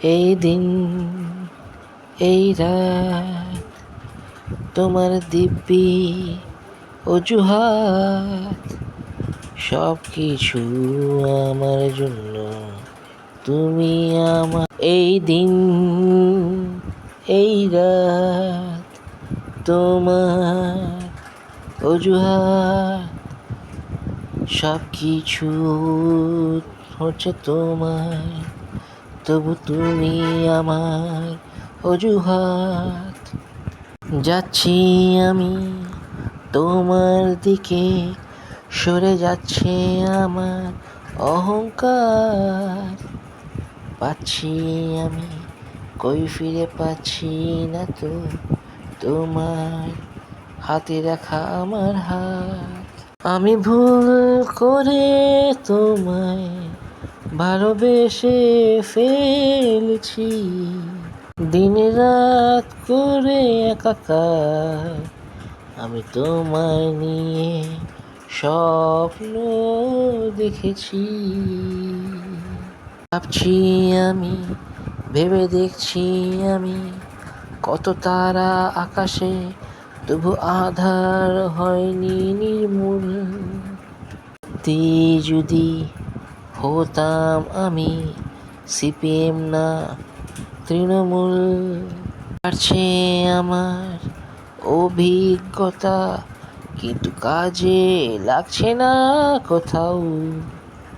এই দিন এই রাত তোমার দিব্যি অজুহাত, সব কিছু আমার জন্য, তুমি আমার। এই দিন এই রাত তোমার অজুহাত, সব কিছু হচ্ছে তোমার, তবু তুমি আমার অজুহাত। যাচ্ছি আমি তোমার দিকে, সরে যাচ্ছে আমার অহংকার, পাচ্ছি আমি কই ফিরে পাচ্ছি না তো তোমার হাতে রাখা আমার হাত। আমি ভুল করে তোমায় ভালোবেসে ফেলছি, দিন রাত করে একাকার আমি তোমায় নিয়ে স্বপ্ন দেখেছি। ভাবছি আমি, ভেবে দেখছি আমি, কত তারা আকাশে, তবু আধার হয়নি নির্মূল। যদি হতাম আমি সিপিএম না তৃণমূল, বাড়ছে আমার অভিজ্ঞতা, কিন্তু কাজে লাগছে না কোথাও।